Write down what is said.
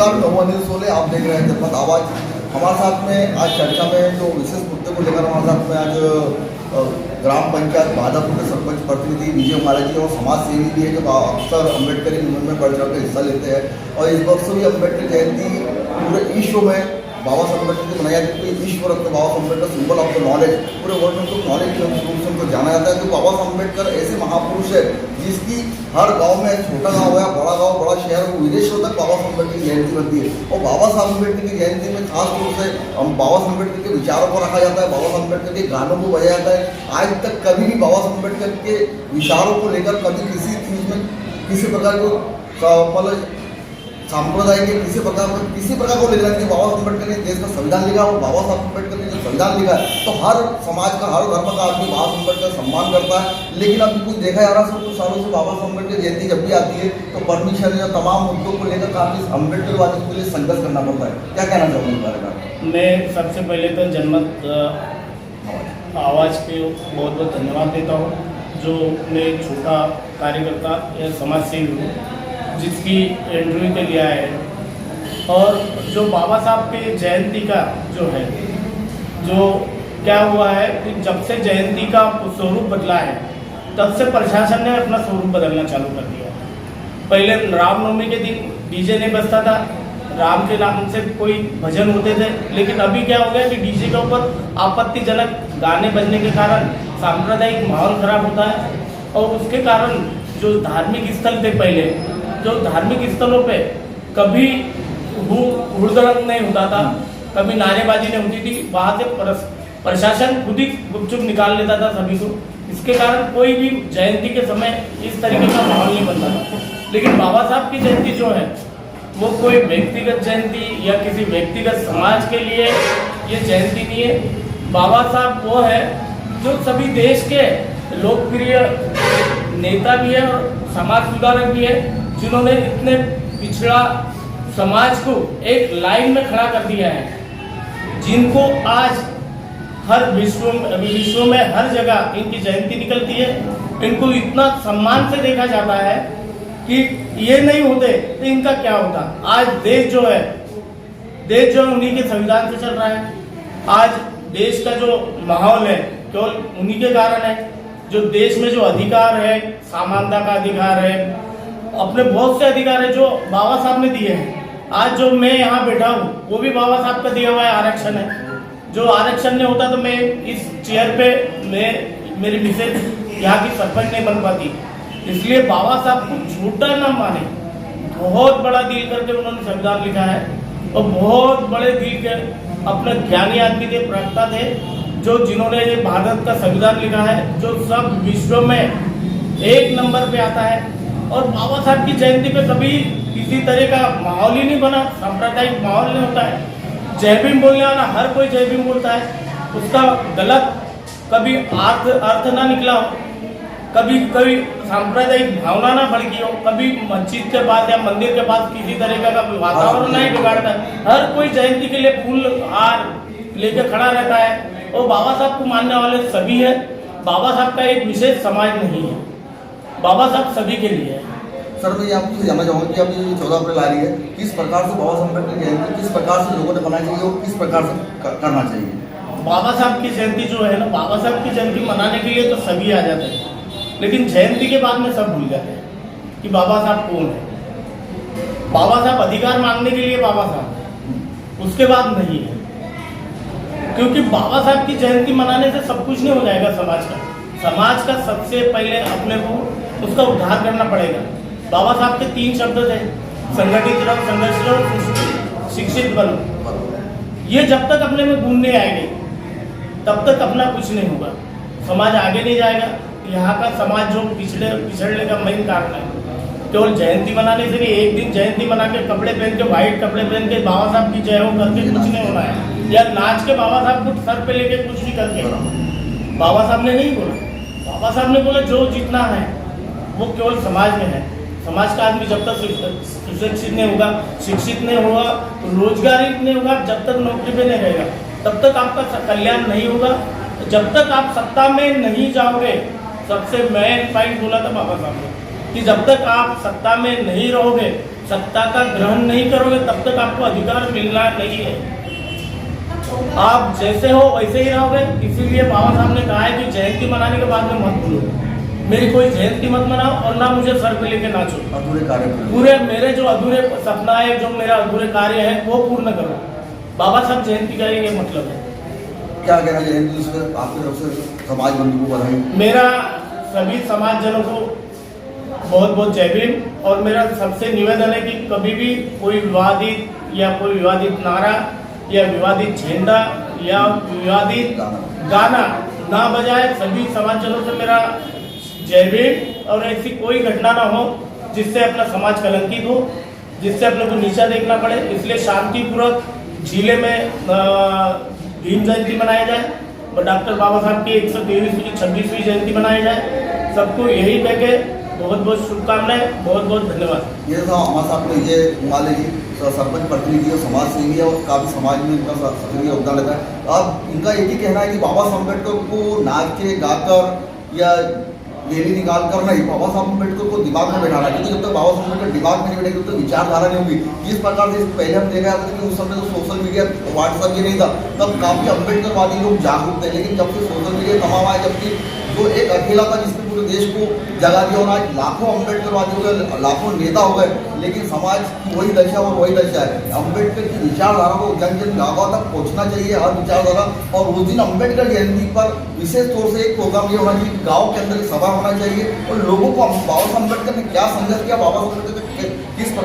नमस्कार, मैं हूं अनिल सोले। आप देख रहे हैं जनमत आवाज। हमारे साथ में आज चर्चा में जो विशेष मुद्दे को लेकर हमारे साथ में आज ग्राम पंचायत बादापुर के सरपंच प्रतिनिधि विजय महाराज जी और समाज सेवी भी है, जो अक्सर अम्बेडकर मूवमेंट में बढ़ चढ़ कर हिस्सा लेते हैं। और इस वक्त भी अम्बेडकर जयंती पूरे विश्व में बाबा साहब अम्बेडकर की मनाई जाती है। ईश्वर बाबा Saheb Ambedkar symbol of the knowledge, पूरे वर्ल्ड में उनको नॉलेज के रूप से उनको जाना जाता है। तो बाबा साहब अम्बेडकर ऐसे महापुरुष है जिसकी हर गांव में, छोटा गांव है, बड़ा गांव, बड़ा शहर, विदेशों तक बाबा साहब अम्बेडकर की जयंती बनती है। और बाबा साहब अम्बेडकर की जयंती में खास तौर से बाबा साहब अम्बेडकर के विचारों को रखा जाता है, बाबा साहब अम्बेडकर के गानों को बजाया जाता है। आज तक कभी भी बाबा साहब अम्बेडकर के विचारों को लेकर कभी किसी चीज़ में किसी प्रकार को सांप्रदायिक के किसी प्रकार को लेकर के बाबा साहब अम्बेडकर ने देश का संविधान लिखा और बाबा साहब अम्बेडकर ने जो संविधान लिखा है तो हर समाज का, हर धर्म का आदमी बाबा साहब अम्बेडकर का सम्मान करता है। लेकिन अभी कुछ देखा जा रहा है, कुछ सालों से बाबा साहब अम्बेडकर जयंती जब भी आती है तो परमिशन या तमाम मुद्दों को लेकर काफी अम्बेडकरवादियों के लिए संघर्ष करना पड़ता है। क्या कहना चाहूँगा इस बारे में? मैं सबसे पहले तो जनमत आवाज़ के बहुत बहुत धन्यवाद देता हूँ, जो मैं छोटा कार्यकर्ता या समाज सेवी हूँ जिसकी इंटरव्यू के लिए आए हैं। और जो बाबा साहब के जयंती का जो है, जो क्या हुआ है कि जब से जयंती का स्वरूप बदला है तब से प्रशासन ने अपना स्वरूप बदलना चालू कर दिया। पहले रामनवमी के दिन डीजे नहीं बजता था, राम के नाम से कोई भजन होते थे। लेकिन अभी क्या हो गया कि डीजे के ऊपर आपत्तिजनक गाने बजने के कारण सांप्रदायिक माहौल खराब होता है। और उसके कारण जो धार्मिक स्थल थे, पहले जो धार्मिक स्थलों पे कभी हुड़दंग नहीं होता था, कभी नारेबाजी नहीं होती थी, वहाँ से प्रशासन खुद ही गुपचुप निकाल लेता था सभी को। इसके कारण कोई भी जयंती के समय इस तरीके का माहौल नहीं बनता था। लेकिन बाबा साहब की जयंती जो है वो कोई व्यक्तिगत जयंती या किसी व्यक्तिगत समाज के लिए ये जयंती नहीं है। बाबा साहब वो है जो सभी देश के लोकप्रिय नेता भी है और समाज सुधारक भी है, जिन्होंने इतने पिछड़ा समाज को एक लाइन में खड़ा कर दिया है, जिनको आज हर विश्व में हर जगह इनकी जयंती निकलती है। इनको इतना सम्मान से देखा जाता है कि ये नहीं होते तो इनका क्या होता। आज देश जो है उन्हीं के संविधान से चल रहा है। आज देश का जो माहौल है केवल उन्हीं के कारण है। जो देश में जो अधिकार है, समानता का अधिकार है, अपने बहुत से अधिकार है जो बाबा साहब ने दिए हैं। आज जो मैं यहाँ बैठा हूँ वो भी बाबा साहब का दिया हुआ है आरक्षण है। जो आरक्षण नहीं होता तो मैं इस चेयर पे मेरी मिसेज यहाँ की सरपंच नहीं बन पाती। इसलिए बाबा साहब को झूठा न माने, बहुत बड़ा दिल करके उन्होंने संविधान लिखा है और बहुत बड़े दिल के अपने ज्ञानी आदमी थे, प्रवक्ता थे, जो जिन्होंने ये भारत का संविधान लिखा है जो सब विश्व में एक नंबर पे आता है। और बाबा साहब की जयंती पे कभी किसी तरह का माहौल ही नहीं बना, सांप्रदायिक माहौल नहीं होता है। जय भीम बोलने वाला हर कोई जय भीम बोलता है, उसका गलत कभी अर्थ ना निकला हो, कभी सांप्रदायिक भावना ना भड़की हो, कभी मस्जिद के पास या मंदिर के पास किसी तरह का वातावरण नहीं बिगाड़ता है। हर कोई जयंती के लिए फूल हार लेके खड़ा रहता है और बाबा साहब को मानने वाले सभी है। बाबा साहब का एक विशेष समाज नहीं है, बाबा साहब सभी के लिए है। सर, मैं आपसे जानना चाहूँगा कि अभी 14 अप्रैल आ रही है, किस प्रकार से बाबा साहब अम्बेडकर की जयंती किस प्रकार से लोगों ने मनानी चाहिए और किस प्रकार से करना चाहिए? बाबा साहब की जयंती जो है ना, बाबा साहब की जयंती मनाने के लिए तो सभी आ जाते हैं, लेकिन जयंती के बाद में सब भूल जाते हैं कि बाबा साहब कौन है। बाबा साहब अधिकार मांगने के लिए बाबा साहब, उसके बाद नहीं है। क्योंकि बाबा साहब की जयंती मनाने से सब कुछ नहीं हो जाएगा। समाज का सबसे पहले अपने को उसका उद्धार करना पड़ेगा। बाबा साहब के 3 शब्द थे, संगठित रहो, संघर्ष रहो, शिक्षित बनो। ये जब तक अपने में गुण नहीं आएंगे तब तक अपना कुछ नहीं होगा, समाज आगे नहीं जाएगा। यहाँ का समाज जो पिछड़ने का मेन कारण है, केवल जयंती मनाने से नहीं, एक दिन जयंती मना के कपड़े पहन के, व्हाइट कपड़े पहन के बाबा साहब की जय हो करके कुछ नहीं होना है, या नाच के बाबा साहब को सर पे लेके कुछ भी करके। बाबा साहब ने नहीं बोला, बाबा साहब ने बोला जो जितना है वो केवल समाज में है। समाज का आदमी जब तक सुशिक्षित नहीं होगा, शिक्षित नहीं होगा, रोजगार नहीं होगा, जब तक नौकरी पे नहीं रहेगा तब तक आपका कल्याण नहीं होगा। जब तक आप सत्ता में नहीं जाओगे, सबसे मेन पॉइंट बोला था बाबा साहब ने कि जब तक आप सत्ता में नहीं रहोगे, सत्ता का ग्रहण नहीं करोगे तब तक आपको अधिकार मिलना नहीं है। आप जैसे हो वैसे ही रहोगे। इसीलिए बाबा साहब ने कहा है कि जयंती मनाने के बाद में मत भूलो, मेरी कोई जयंती मत मनाओ और ना मुझे सर पे लेके नाचो। अधूरे कार्य पूरे मेरे जो अधूरे सपना है, जो मेरा अधूरे कार्य है वो पूर्ण करो। बाबा साहब जयंती का ये मतलब है। क्या कहना जयंती से आपकी तरफ से समाज बंधु को बधाई। मेरा सभी समाजजनों को बहुत बहुत जय भीम। और मेरा सबसे निवेदन है कि कभी भी कोई विवादित या कोई विवादित नारा या विवादित झंडा या विवादित गाना ना बजाए। सभी समाजजनों से मेरा जय भीम। और ऐसी कोई घटना ना हो जिससे अपना समाज कलंकित हो, जिससे अपने को नीचा देखना पड़े। इसलिए शांतिपूर्वक जिले में भीम जयंती मनाया जाए और डॉक्टर बाबा साहब की 123वीं 26वीं जयंती मनाई जाए। सबको यही कह के बहुत बहुत शुभकामनाएं, बहुत बहुत धन्यवाद। ये था हमारे साथ में ये माले जी सरपंच प्रतिनिधि और समाज सेवी है और काफ़ी समाज में इनका सक्रिय योगदान रहता है। अब इनका एक ही कहना है कि बाबा साहब अम्बेडकर को नाच के गाकर या रैली निकाल कर नहीं, बाबा साहब अम्बेडकर को दिमाग में बैठाना, क्योंकि जब तक बाबा साहब अम्बेडकर दिमाग में नहीं बैठेगी तब तक विचारधारा नहीं होगी। जिस प्रकार से पहले हम देखा था कि उस समय तो सोशल मीडिया व्हाट्सएप ये नहीं था, तब काफ़ी अम्बेडकरवादी लोग जागरूक थे। लेकिन जब से सोशल मीडिया तमाम आए, जबकि जो एक अकेला था जिसने पूरे देश को जगा दिया, और आज लाखों अम्बेडकरवादी हो गए, लाखों नेता हो गए, लेकिन समाज की वही दशा और वही दशा है। अम्बेडकर की विचारधारा को जन जन गाँव तक पहुँचना चाहिए, हर विचारधारा। और उस दिन अम्बेडकर जयंती पर विशेष तौर से एक प्रोग्राम ये होना चाहिए, गाँव के अंदर एक सभा होना चाहिए और लोगों को बाबा साहब अम्बेडकर ने क्या संघर्ष किया, बाबा साहब अम्बेडकर किस